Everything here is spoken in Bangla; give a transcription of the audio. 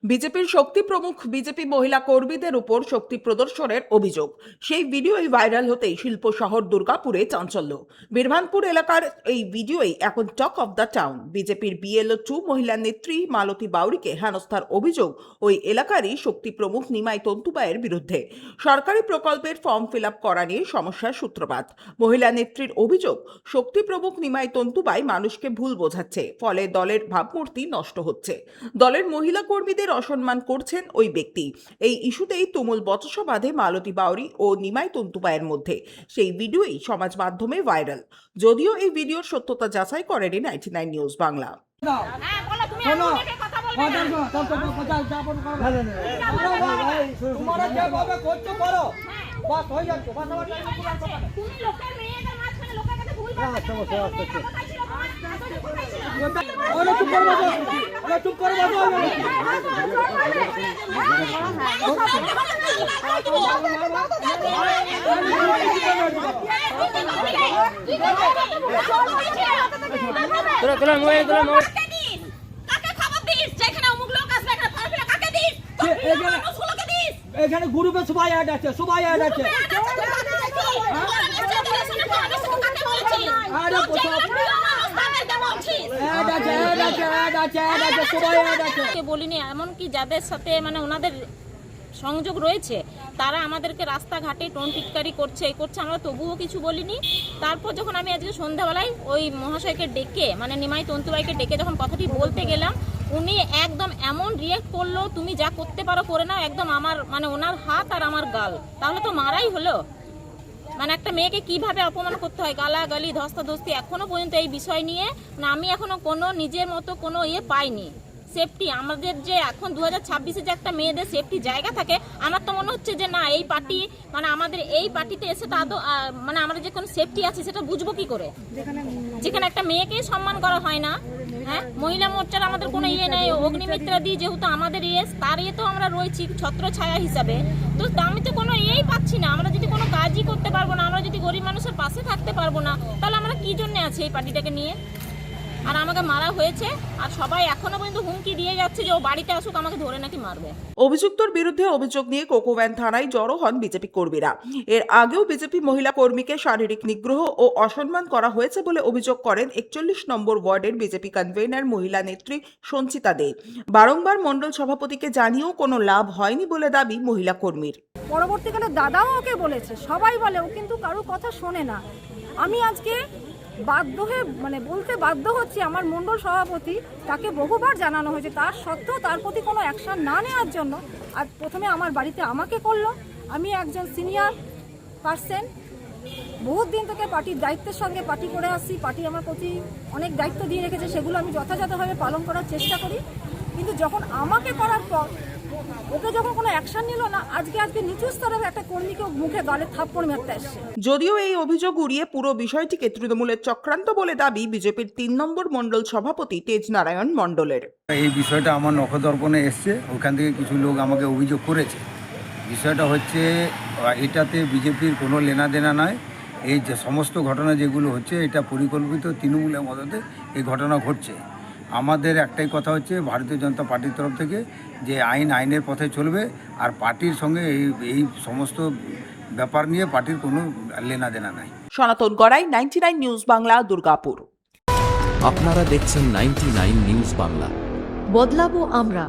বিজেপির শক্তি প্রমুখ বিজেপি মহিলা কর্মীদের উপর শক্তি প্রদর্শনের অভিযোগ। সেই ভিডিওই ভাইরাল হতেই শিল্প শহর দুর্গাপুরে চাঞ্চল্য। বীরভানপুর এলাকার এই ভিডিওই এখন টক অফ দ্য টাউন। বিজেপির বিএলও 2 মহিলা নেত্রী মালতী বাউরিকে হেনস্থার অভিযোগ ওই এলাকারই শক্তি প্রমুখ নিমাই তন্তুবাইয়ের বিরুদ্ধে। সরকারি প্রকল্পের ফর্ম ফিল আপ করা নিয়ে সমস্যার সূত্রপাত। মহিলা নেত্রীর অভিযোগ, শক্তি প্রমুখ নিমাই তন্তুবাই মানুষকে ভুল বোঝাচ্ছে, ফলে দলের ভাবমূর্তি নষ্ট হচ্ছে। দলের মহিলা কর্মীদের অসম্মান করছেন ওই ব্যক্তি। এই ইস্যুতেই তুমুল বচসা বাঁধে মালতী বাউরি ও নিমাই তন্তুবাইয়ের মধ্যে। সেই ভিডিওই সমাজ মাধ্যমে ভাইরাল। যদিও এই ভিডিওর সত্যতা যাচাই করেনি 99 নিউজ বাংলা। এখানে গ্রুপে সবাই অ্যাড আছে, সবাই অ্যাড আছে। বলিনি, এমনকি যাদের সাথে মানে ওনাদের সংযোগ রয়েছে তারা আমাদেরকে রাস্তাঘাটে টোন টিটকারি করছে আমরা তবুও কিছু বলিনি। তারপর যখন আমি আজকে সন্ধ্যাবেলায় ওই মহাশয়কে ডেকে মানে নিমাই তন্তুবাইকে ডেকে যখন কথাটি বলতে গেলাম, উনি একদম এমন রিয়েক্ট করলো, তুমি যা করতে পারো করে নাও, একদম আমার মানে ওনার হাত আর আমার গাল, তাহলে তো মারাই হলো। মানে একটা মেয়েকে কিভাবে অপমান করতে হয়, গালাগালি ধস্তাধস্তি, এখনো পর্যন্ত এই বিষয় নিয়ে মানে আমি এখনো কোনো নিজের মতো কোনো পাইনি। সেফটি আমাদের যে এখন 2026-এ যে একটা মেয়েদের সেফটি জায়গা থাকে, আমার তো মনে হচ্ছে যে না, এই পার্টি মানে আমাদের এই পার্টিতে এসে তা মানে আমাদের যে কোনো সেফটি আছে সেটা বুঝবো কি করে, যেখানে একটা মেয়েকে সম্মান করা হয় না। হ্যাঁ, মহিলা মোর্চার আমাদের কোনো নেই, অগ্নিমিত্রা দিয়ে যেহেতু আমাদের তার তো আমরা রয়েছি ছত্র ছায়া হিসাবে, তো আমি তো কোনো পাচ্ছি না। আমরা যদি কোনো কাজই করতে পারবো না, আমরা যদি গরিব মানুষের পাশে থাকতে পারবো না, তাহলে আমরা কি জন্য আছি এই পার্টিটাকে নিয়ে? আর আমাকে মারা হয়েছে, আর সবাই এখনো পর্যন্ত হুমকি দিয়ে যাচ্ছে যে ও বাড়িতে আসুক, আমাকে ধরে নাকি মারবে। অভিযুক্তর বিরুদ্ধে অভিযোগ নিয়ে কোকোভ্যান থানায় জড়ো হন বিজেপি কর্মীরা। এর আগেও বিজেপি মহিলা কর্মীকে শারীরিক নিগ্রহ ও অসম্মান করা হয়েছে বলে অভিযোগ করেন 41 নম্বর ওয়ার্ডের বিজেপি কনভেনার মহিলা নেত্রী সঞ্চিতা দে। বারংবার মণ্ডল সভাপতিকে জানিয়েও কোনো লাভ হয়নি বলে দাবি মহিলা কর্মীর। পরবর্তীকালে দাদাও ওকে বলেছে, সবাই বলে, ও কিন্তু কারোর কথা শোনে না। আমি আজকে বাধ্য হয়ে মানে বলতে বাধ্য হচ্ছি, আমার মণ্ডল সভাপতি, তাকে বহুবার জানানো হয়েছে, তার সত্ত্বেও তার প্রতি কোনো অ্যাকশন না নেওয়ার জন্য আর প্রথমে আমার বাড়িতে আমাকে করলো। আমি একজন সিনিয়র পার্সন, বহুত দিন থেকে পার্টির দায়িত্বের সঙ্গে পার্টি করে আসছি, পার্টি আমার প্রতি অনেক দায়িত্ব দিয়ে রেখেছে, সেগুলো আমি যথাযথভাবে পালন করার চেষ্টা করি। কিন্তু যখন আমাকে করার পর ওকে যখন কোনো অ্যাকশন নিল না, আজকে নিচু স্তরের একটা কর্মীকে মুখে গালে থাপ্পড় মারতে আসছে। যদিও এই অভিযোগ উড়িয়ে পুরো বিষয়টিকে তৃণমূলের চক্রান্ত বলে দাবি বিজেপির 3 নম্বর মণ্ডল সভাপতি তেজ নারায়ণ মণ্ডলের। এই বিষয়টা আমার নখদর্পণে এসছে, ওখান থেকে কিছু লোক আমাকে অভিযোগ করেছে। বিষয়টা হচ্ছে এটাতে বিজেপির কোনো লেনাদেনা নয়। এই যে সমস্ত ঘটনা যেগুলো হচ্ছে, এটা পরিকল্পিত তৃণমূলের মদতে এই ঘটনা ঘটছে। আমাদের একটাই কথা হচ্ছে ভারতীয় জনতা পার্টির তরফ থেকে যে আইনের পথে চলবে, আর পার্টির সঙ্গে এই সমস্ত ব্যাপার নিয়ে পার্টির কোনো লেনাদেনা নাই। সনাতন গড়াই, 99 নিউজ বাংলা, দুর্গাপুর। আপনারা দেখছেন 99 নিউজ বাংলা। বদলাবো আমরা।